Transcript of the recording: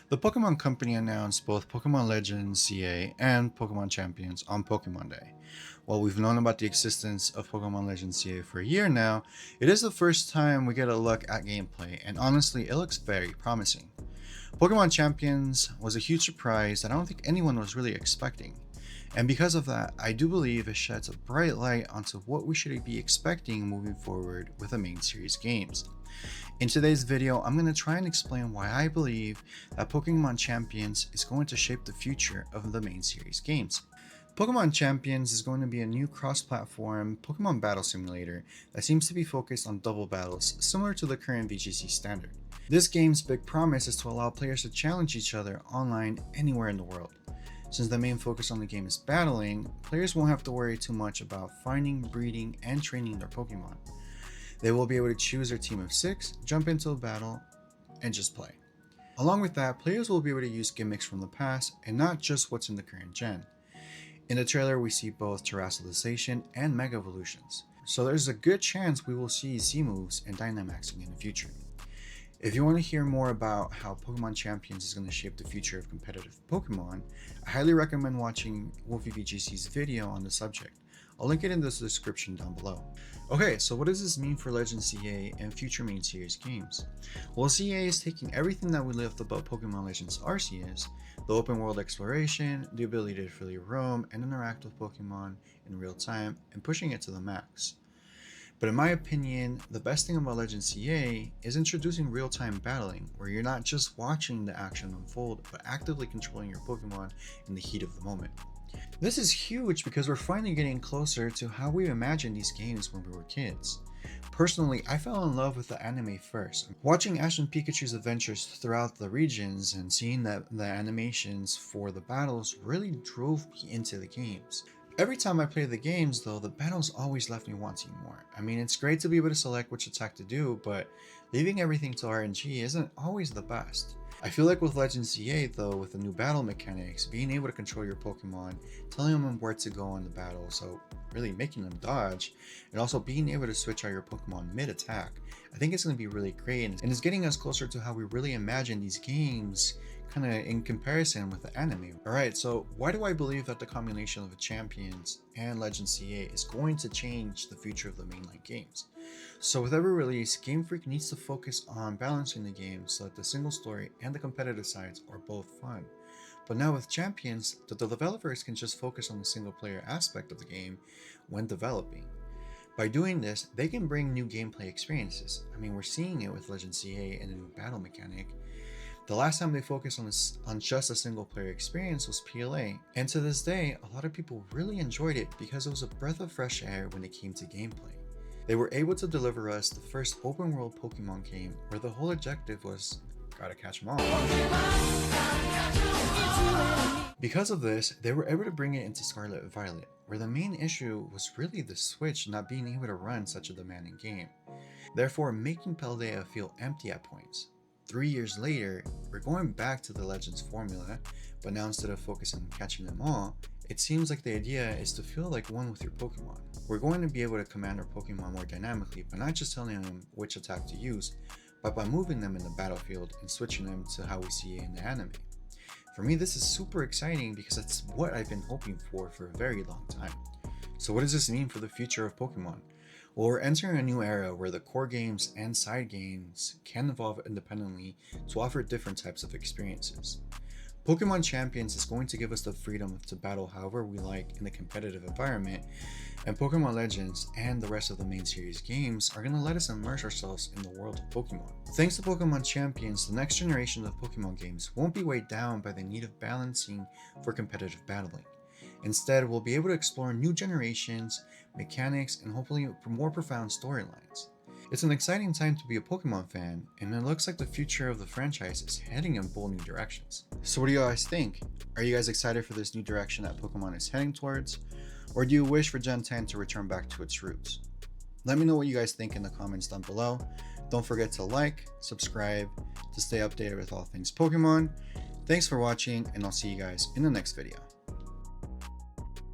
The Pokemon Company announced both Pokemon Legends CA and Pokemon Champions on Pokemon Day. While we've known about the existence of Pokemon Legends CA for a year now, it is the first time we get a look at gameplay, and honestly, it looks very promising. Pokemon Champions was a huge surprise that I don't think anyone was really expecting. And because of that, I do believe it sheds a bright light onto what we should be expecting moving forward with the main series games. In today's video, I'm going to try and explain why I believe that Pokemon Champions is going to shape the future of the main series games. Pokemon Champions is going to be a new cross-platform Pokemon battle simulator that seems to be focused on double battles, similar to the current VGC standard. This game's big promise is to allow players to challenge each other online anywhere in the world. Since the main focus on the game is battling, players won't have to worry too much about finding, breeding, and training their Pokemon. They will be able to choose their team of 6, jump into a battle, and just play. Along with that, players will be able to use gimmicks from the past and not just what's in the current gen. In the trailer, we see both Terrestrialization and Mega Evolutions, so there's a good chance we will see Z moves and Dynamaxing in the future. If you want to hear more about how Pokemon Champions is going to shape the future of competitive Pokemon, I highly recommend watching Wolfie VGC's video on the subject. I'll link it in the description down below. Okay, so what does this mean for Legends CA and future main series games? Well, CA is taking everything that we loved about Pokemon Legends Arceus, the open world exploration, the ability to freely roam and interact with Pokemon in real time, and pushing it to the max. But in my opinion, the best thing about Legends CA is introducing real-time battling, where you're not just watching the action unfold, but actively controlling your Pokemon in the heat of the moment. This is huge because we're finally getting closer to how we imagined these games when we were kids. Personally, I fell in love with the anime first. Watching Ash and Pikachu's adventures throughout the regions and seeing that the animations for the battles really drove me into the games. Every time I play the games though, the battles always left me wanting more. I mean, it's great to be able to select which attack to do, but leaving everything to RNG isn't always the best. I feel like with Legends CA though, with the new battle mechanics, being able to control your Pokemon, telling them where to go in the battle, so really making them dodge, and also being able to switch out your Pokemon mid-attack, I think it's going to be really great, and it's getting us closer to how we really imagine these games kind of in comparison with the anime. Alright, so why do I believe that the combination of the Champions and Legends CA is going to change the future of the mainline games? So with every release, Game Freak needs to focus on balancing the game so that the single story and the competitive sides are both fun. But now with Champions, the developers can just focus on the single player aspect of the game when developing. By doing this, they can bring new gameplay experiences. I mean, we're seeing it with Legends CA and the new battle mechanic. The last time they focused on just a single player experience was PLA, and to this day, a lot of people really enjoyed it because it was a breath of fresh air when it came to gameplay. They were able to deliver us the first open world Pokemon game where the whole objective was gotta catch 'em all. Because of this, they were able to bring it into Scarlet and Violet, where the main issue was really the Switch not being able to run such a demanding game, therefore making Paldea feel empty at points. 3 years later, we're going back to the Legends formula, but now instead of focusing on catching them all, it seems like the idea is to feel like one with your Pokemon. We're going to be able to command our Pokemon more dynamically, but not just telling them which attack to use, but by moving them in the battlefield and switching them to how we see it in the anime. For me, this is super exciting because that's what I've been hoping for a very long time. So what does this mean for the future of Pokemon? Well, we're entering a new era where the core games and side games can evolve independently to offer different types of experiences. Pokemon Champions is going to give us the freedom to battle however we like in a competitive environment, and Pokemon Legends and the rest of the main series games are going to let us immerse ourselves in the world of Pokemon. Thanks to Pokemon Champions, the next generation of Pokemon games won't be weighed down by the need of balancing for competitive battling. Instead, we'll be able to explore new generations, mechanics, and hopefully more profound storylines. It's an exciting time to be a Pokemon fan, and it looks like the future of the franchise is heading in bold new directions. So what do you guys think? Are you guys excited for this new direction that Pokemon is heading towards? Or do you wish for Gen 10 to return back to its roots? Let me know what you guys think in the comments down below. Don't forget to like, subscribe to stay updated with all things Pokemon. Thanks for watching, and I'll see you guys in the next video.